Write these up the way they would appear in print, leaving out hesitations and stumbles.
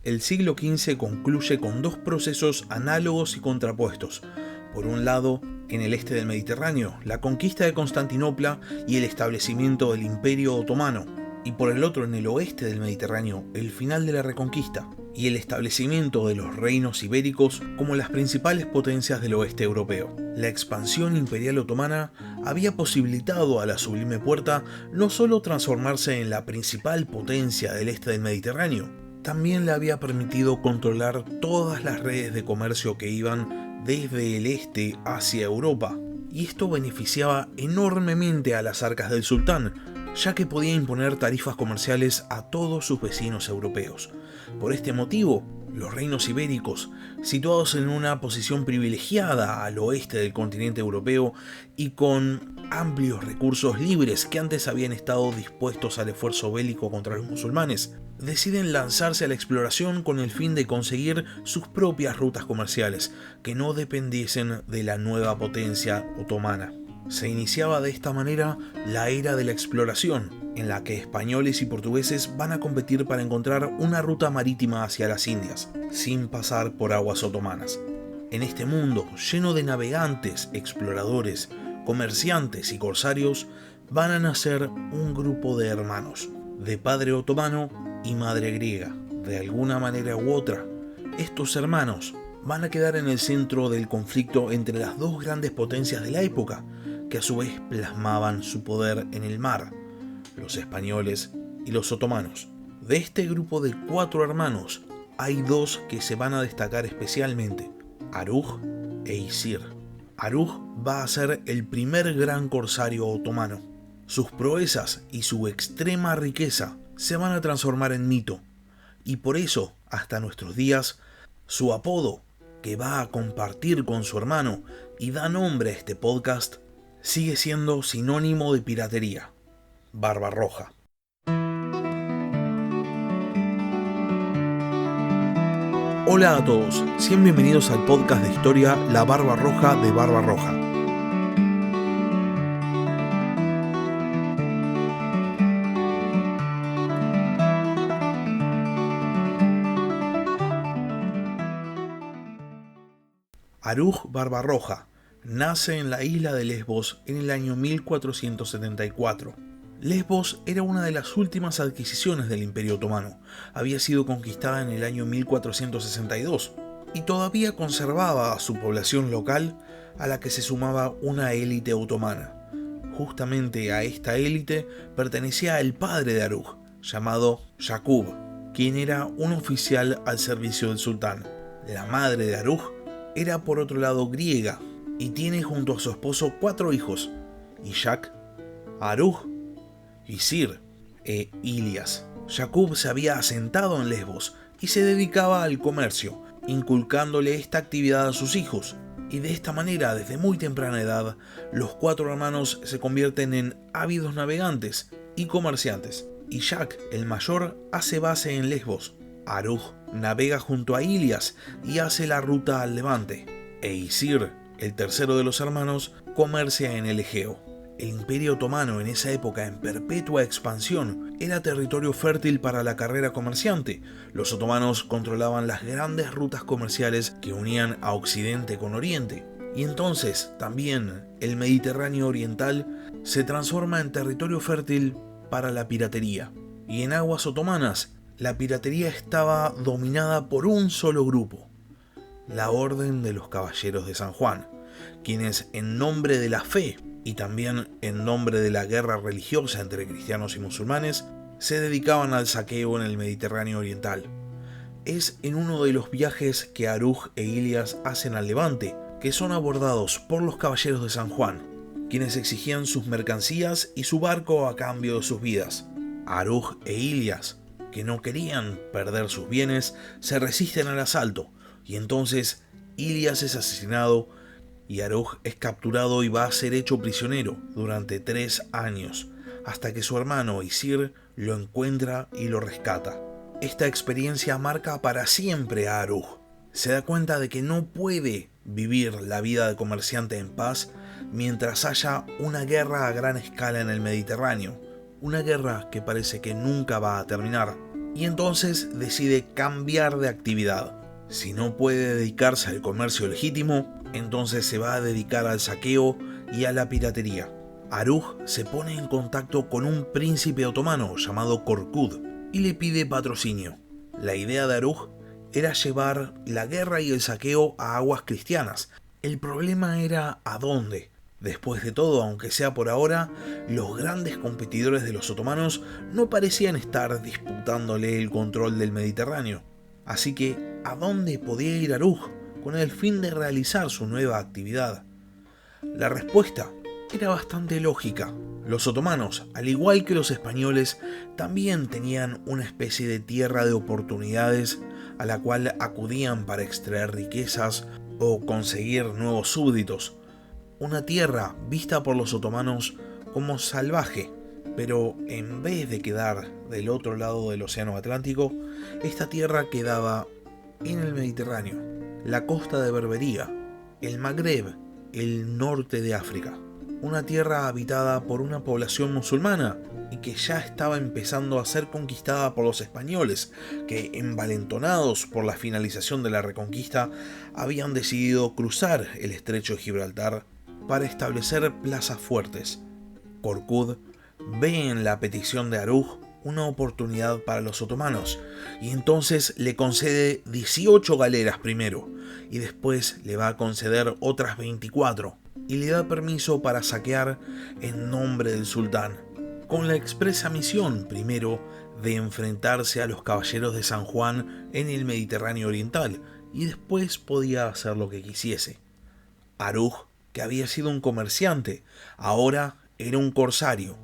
el siglo XV concluye con dos procesos análogos y contrapuestos. Por un lado, en el este del Mediterráneo, la conquista de Constantinopla y el establecimiento del Imperio Otomano, y por el otro, en el oeste del Mediterráneo, el final de la Reconquista y el establecimiento de los reinos ibéricos como las principales potencias del oeste europeo. La expansión imperial otomana había posibilitado a la Sublime Puerta no solo transformarse en la principal potencia del este del Mediterráneo, también le había permitido controlar todas las redes de comercio que iban desde el este hacia Europa, y esto beneficiaba enormemente a las arcas del sultán, ya que podía imponer tarifas comerciales a todos sus vecinos europeos. Por este motivo, los reinos ibéricos, situados en una posición privilegiada al oeste del continente europeo y con amplios recursos libres que antes habían estado dispuestos al esfuerzo bélico contra los musulmanes, deciden lanzarse a la exploración con el fin de conseguir sus propias rutas comerciales, que no dependiesen de la nueva potencia otomana. Se iniciaba de esta manera la era de la exploración, en la que españoles y portugueses van a competir para encontrar una ruta marítima hacia las Indias, sin pasar por aguas otomanas. En este mundo lleno de navegantes, exploradores, comerciantes y corsarios, van a nacer un grupo de hermanos, de padre otomano y madre griega. De alguna manera u otra, estos hermanos van a quedar en el centro del conflicto entre las dos grandes potencias de la época, que a su vez plasmaban su poder en el mar, los españoles y los otomanos. De este grupo de 4 hermanos, hay 2 que se van a destacar especialmente, Aruj e Isir. Aruj va a ser el primer gran corsario otomano. Sus proezas y su extrema riqueza se van a transformar en mito, y por eso, hasta nuestros días, su apodo, que va a compartir con su hermano y da nombre a este podcast, sigue siendo sinónimo de piratería: Barbarroja. Hola a todos, sean bienvenidos al podcast de historia La Barbarroja de Barbarroja. Aruj Barbarroja nace en la isla de Lesbos en el año 1474. Lesbos era una de las últimas adquisiciones del Imperio Otomano. Había sido conquistada en el año 1462 y todavía conservaba a su población local, a la que se sumaba una élite otomana. Justamente a esta élite pertenecía el padre de Aruj, llamado Yaqub, quien era un oficial al servicio del sultán. La madre de Aruj era por otro lado griega y tiene junto a su esposo 4 hijos: Ishak, Aruj, Isir e Ilias. Yaqub se había asentado en Lesbos y se dedicaba al comercio, inculcándole esta actividad a sus hijos, y de esta manera, desde muy temprana edad, los 4 hermanos se convierten en ávidos navegantes y comerciantes. Ishak, el mayor, hace base en Lesbos. Aruj navega junto a Ilias y hace la ruta al Levante, e Isir, el tercero de los hermanos, comercia en el Egeo. El Imperio Otomano, en esa época en perpetua expansión, era territorio fértil para la carrera comerciante. Los otomanos controlaban las grandes rutas comerciales que unían a Occidente con Oriente, y entonces también el Mediterráneo oriental se transforma en territorio fértil para la piratería. Y en aguas otomanas, la piratería estaba dominada por un solo grupo: la Orden de los Caballeros de San Juan, quienes en nombre de la fe y también en nombre de la guerra religiosa entre cristianos y musulmanes, se dedicaban al saqueo en el Mediterráneo oriental. Es en uno de los viajes que Aruj e Ilias hacen al Levante que son abordados por los Caballeros de San Juan, quienes exigían sus mercancías y su barco a cambio de sus vidas. Aruj e Ilias, que no querían perder sus bienes, se resisten al asalto, y entonces Ilias es asesinado y Aruj es capturado y va a ser hecho prisionero durante 3 años, hasta que su hermano Isir lo encuentra y lo rescata. Esta experiencia marca para siempre a Aruj. Se da cuenta de que no puede vivir la vida de comerciante en paz mientras haya una guerra a gran escala en el Mediterráneo, una guerra que parece que nunca va a terminar. y entonces decide cambiar de actividad. Si no puede dedicarse al comercio legítimo, entonces se va a dedicar al saqueo y a la piratería. Aruj se pone en contacto con un príncipe otomano llamado Korkut y le pide patrocinio. La idea de Aruj era llevar la guerra y el saqueo a aguas cristianas. El problema era ¿a dónde? Después de todo, aunque sea por ahora, los grandes competidores de los otomanos no parecían estar disputándole el control del Mediterráneo. Así que, ¿a dónde podía ir Aruj con el fin de realizar su nueva actividad? La respuesta era bastante lógica. Los otomanos, al igual que los españoles, también tenían una especie de tierra de oportunidades a la cual acudían para extraer riquezas o conseguir nuevos súbditos. Una tierra vista por los otomanos como salvaje, pero en vez de quedar del otro lado del océano Atlántico, esta tierra quedaba en el Mediterráneo, la costa de Berbería, el Magreb, el norte de África. Una tierra habitada por una población musulmana y que ya estaba empezando a ser conquistada por los españoles, que, envalentonados por la finalización de la Reconquista, habían decidido cruzar el estrecho de Gibraltar para establecer plazas fuertes. Korkut ve en la petición de Aruj una oportunidad para los otomanos y entonces le concede 18 galeras primero y después le va a conceder otras 24 y le da permiso para saquear en nombre del sultán, con la expresa misión primero de enfrentarse a los caballeros de San Juan en el Mediterráneo oriental y después podía hacer lo que quisiese. Aruj, que había sido un comerciante, ahora era un corsario,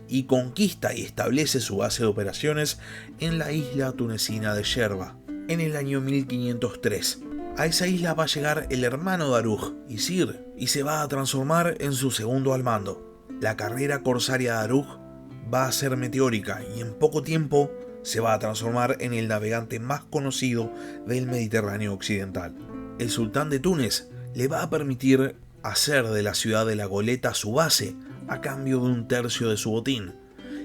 y conquista y establece su base de operaciones en la isla tunecina de Yerba, en el año 1503. A esa isla va a llegar el hermano de Aruj, Isir, y se va a transformar en su segundo al mando. La carrera corsaria de Aruj va a ser meteórica y en poco tiempo se va a transformar en el navegante más conocido del Mediterráneo occidental. El sultán de Túnez le va a permitir hacer de la ciudad de La Goleta su base a cambio de un tercio de su botín,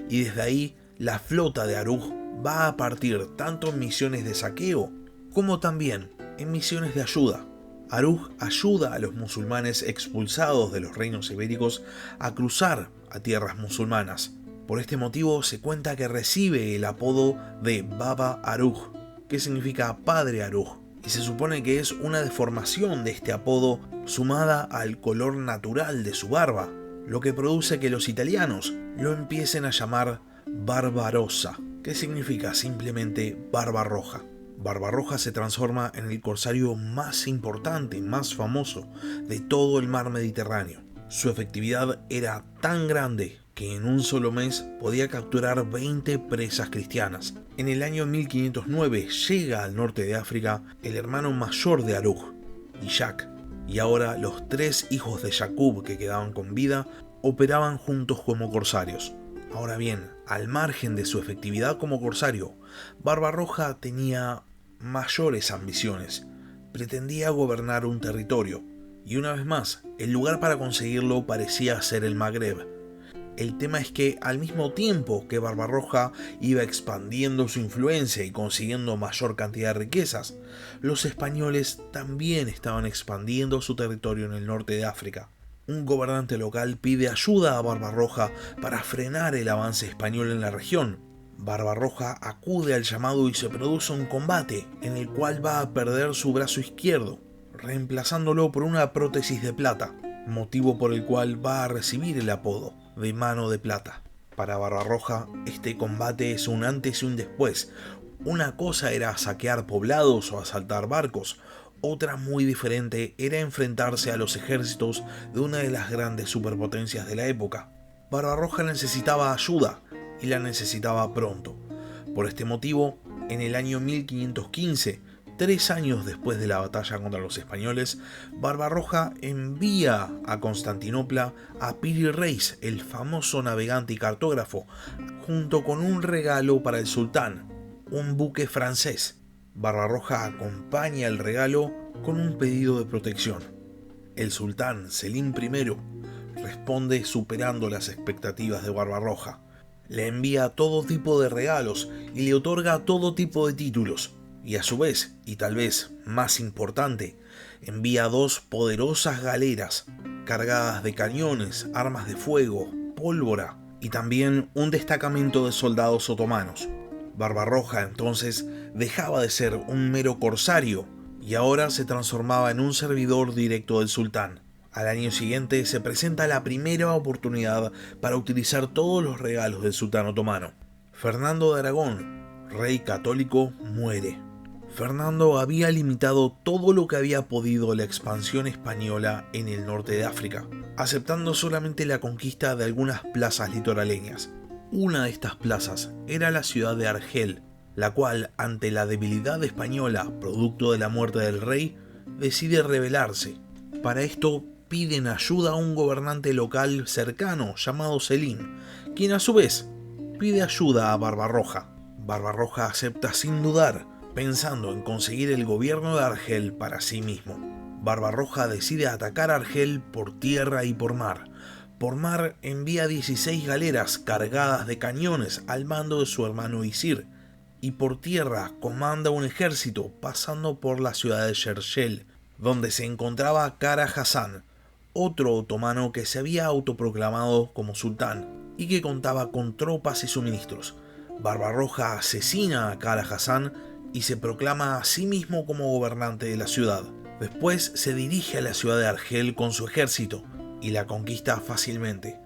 y desde ahí la flota de Aruj va a partir tanto en misiones de saqueo como también en misiones de ayuda. Aruj ayuda a los musulmanes expulsados de los reinos ibéricos a cruzar a tierras musulmanas. Por este motivo se cuenta que recibe el apodo de Baba Aruj, que significa Padre Aruj, y se supone que es una deformación de este apodo sumada al color natural de su barba, lo que produce que los italianos lo empiecen a llamar Barbarossa, que significa simplemente barba roja. Barbarroja se transforma en el corsario más importante, más famoso de todo el mar Mediterráneo. Su efectividad era tan grande que en un solo mes podía capturar 20 presas cristianas. En el año 1509 llega al norte de África el hermano mayor de Aruj, Ishaq, y ahora los 3 hijos de Yaqub que quedaban con vida operaban juntos como corsarios. Ahora bien, al margen de su efectividad como corsario, Barbarroja tenía mayores ambiciones. Pretendía gobernar un territorio, y una vez más, el lugar para conseguirlo parecía ser el Magreb. El tema es que al mismo tiempo que Barbarroja iba expandiendo su influencia y consiguiendo mayor cantidad de riquezas, los españoles también estaban expandiendo su territorio en el norte de África. Un gobernante local pide ayuda a Barbarroja para frenar el avance español en la región. Barbarroja acude al llamado y se produce un combate en el cual va a perder su brazo izquierdo, reemplazándolo por una prótesis de plata, motivo por el cual va a recibir el apodo de Mano de Plata. Para Barbarroja, este combate es un antes y un después. Una cosa era saquear poblados o asaltar barcos, otra muy diferente era enfrentarse a los ejércitos de una de las grandes superpotencias de la época. Barbarroja necesitaba ayuda y la necesitaba pronto. Por este motivo, en el año 1515, 3 años después de la batalla contra los españoles, Barbarroja envía a Constantinopla a Piri Reis, el famoso navegante y cartógrafo, junto con un regalo para el sultán, un buque francés. Barbarroja acompaña el regalo con un pedido de protección. El sultán Selim I responde superando las expectativas de Barbarroja. le envía todo tipo de regalos y le otorga todo tipo de títulos. Y a su vez, y tal vez más importante, envía 2 poderosas galeras cargadas de cañones, armas de fuego, pólvora y también un destacamento de soldados otomanos. Barbarroja entonces dejaba de ser un mero corsario y ahora se transformaba en un servidor directo del sultán. Al año siguiente se presenta la primera oportunidad para utilizar todos los regalos del sultán otomano. Fernando de Aragón, rey católico, muere. Fernando había limitado todo lo que había podido la expansión española en el norte de África, aceptando solamente la conquista de algunas plazas litoraleñas. Una de estas plazas era la ciudad de Argel, la cual, ante la debilidad española producto de la muerte del rey, decide rebelarse. Para esto piden ayuda a un gobernante local cercano llamado Selim, quien a su vez pide ayuda a Barbarroja. Barbarroja acepta sin dudar, pensando en conseguir el gobierno de Argel para sí mismo. Barbarroja decide atacar Argel por tierra y por mar. Por mar envía 16 galeras cargadas de cañones al mando de su hermano Isir, y por tierra comanda un ejército pasando por la ciudad de Shershel, donde se encontraba Kara Hassan, otro otomano que se había autoproclamado como sultán y que contaba con tropas y suministros. Barbarroja asesina a Kara Hassan y se proclama a sí mismo como gobernante de la ciudad. Después se dirige a la ciudad de Argel con su ejército y la conquista fácilmente.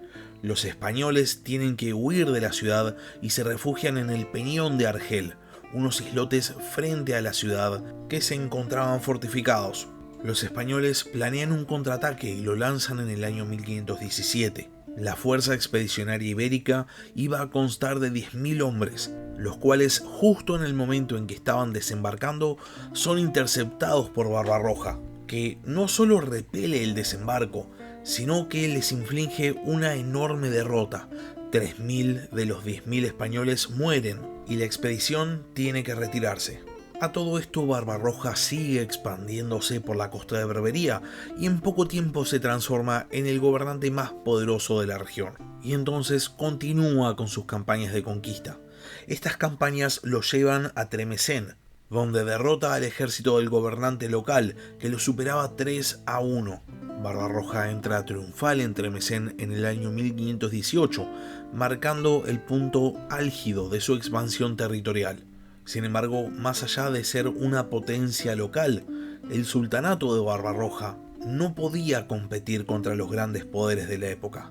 Los españoles tienen que huir de la ciudad y se refugian en el Peñón de Argel, unos islotes frente a la ciudad que se encontraban fortificados. Los españoles planean un contraataque y lo lanzan en el año 1517. La fuerza expedicionaria ibérica iba a constar de 10.000 hombres, los cuales justo en el momento en que estaban desembarcando son interceptados por Barbarroja, que no solo repele el desembarco, sino que les inflige una enorme derrota. 3.000 de los 10.000 españoles mueren y la expedición tiene que retirarse. A todo esto, Barbarroja sigue expandiéndose por la costa de Berbería y en poco tiempo se transforma en el gobernante más poderoso de la región. Y entonces continúa con sus campañas de conquista. Estas campañas lo llevan a Tremesén, donde derrota al ejército del gobernante local, que lo superaba 3-1. Barbarroja entra triunfal en Tremesén en el año 1518, marcando el punto álgido de su expansión territorial. Sin embargo, más allá de ser una potencia local, el sultanato de Barbarroja no podía competir contra los grandes poderes de la época,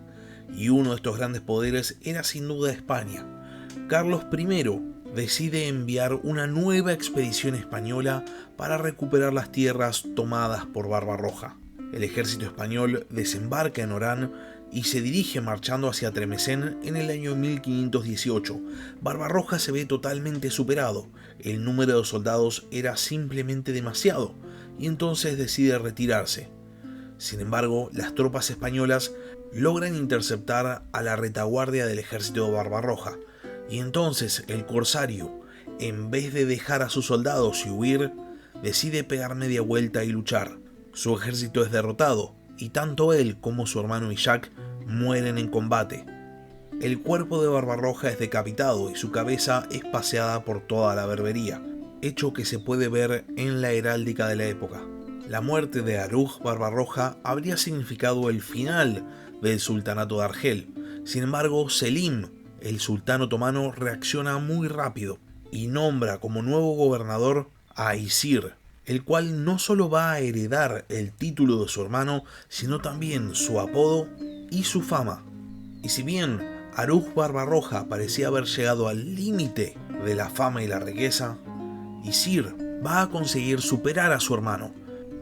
y uno de estos grandes poderes era sin duda España. Carlos I decide enviar una nueva expedición española para recuperar las tierras tomadas por Barbarroja. El ejército español desembarca en Orán y se dirige marchando hacia Tremesén en el año 1518. Barbarroja se ve totalmente superado, el número de soldados era simplemente demasiado, y entonces decide retirarse. Sin embargo, las tropas españolas logran interceptar a la retaguardia del ejército de Barbarroja, y entonces el corsario, en vez de dejar a sus soldados y huir, decide pegar media vuelta y luchar. Su ejército es derrotado, y tanto él como su hermano Ishak mueren en combate. El cuerpo de Barbarroja es decapitado y su cabeza es paseada por toda la Berbería, hecho que se puede ver en la heráldica de la época. La muerte de Aruj Barbarroja habría significado el final del sultanato de Argel. Sin embargo, Selim, el sultán otomano, reacciona muy rápido y nombra como nuevo gobernador a Isir, el cual no solo va a heredar el título de su hermano, sino también su apodo y su fama. Y si bien Aruj Barbarroja parecía haber llegado al límite de la fama y la riqueza, Isir va a conseguir superar a su hermano,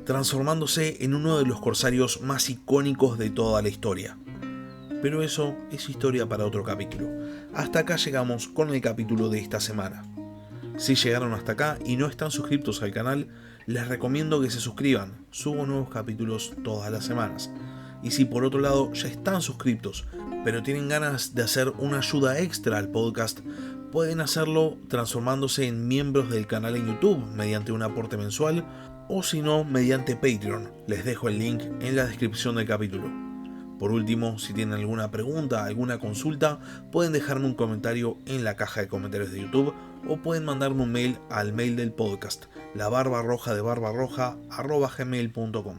transformándose en uno de los corsarios más icónicos de toda la historia. Pero eso es historia para otro capítulo. Hasta acá llegamos con el capítulo de esta semana. Si llegaron hasta acá y no están suscritos al canal, les recomiendo que se suscriban. Subo nuevos capítulos todas las semanas. Y si por otro lado ya están suscritos, pero tienen ganas de hacer una ayuda extra al podcast, pueden hacerlo transformándose en miembros del canal en YouTube mediante un aporte mensual, o si no, mediante Patreon. Les dejo el link en la descripción del capítulo. Por último, si tienen alguna pregunta, alguna consulta, pueden dejarme un comentario en la caja de comentarios de YouTube o pueden mandarme un mail al mail del podcast, labarbarrojadebarbarroja@gmail.com.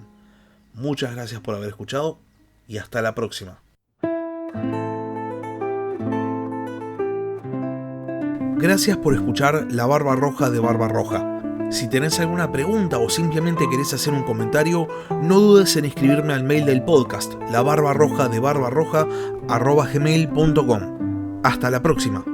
Muchas gracias por haber escuchado y hasta la próxima. Gracias por escuchar La Barba Roja de Barbarroja. Si tenés alguna pregunta o simplemente querés hacer un comentario, no dudes en escribirme al mail del podcast, labarbarrojadebarbarroja@gmail.com. Hasta la próxima.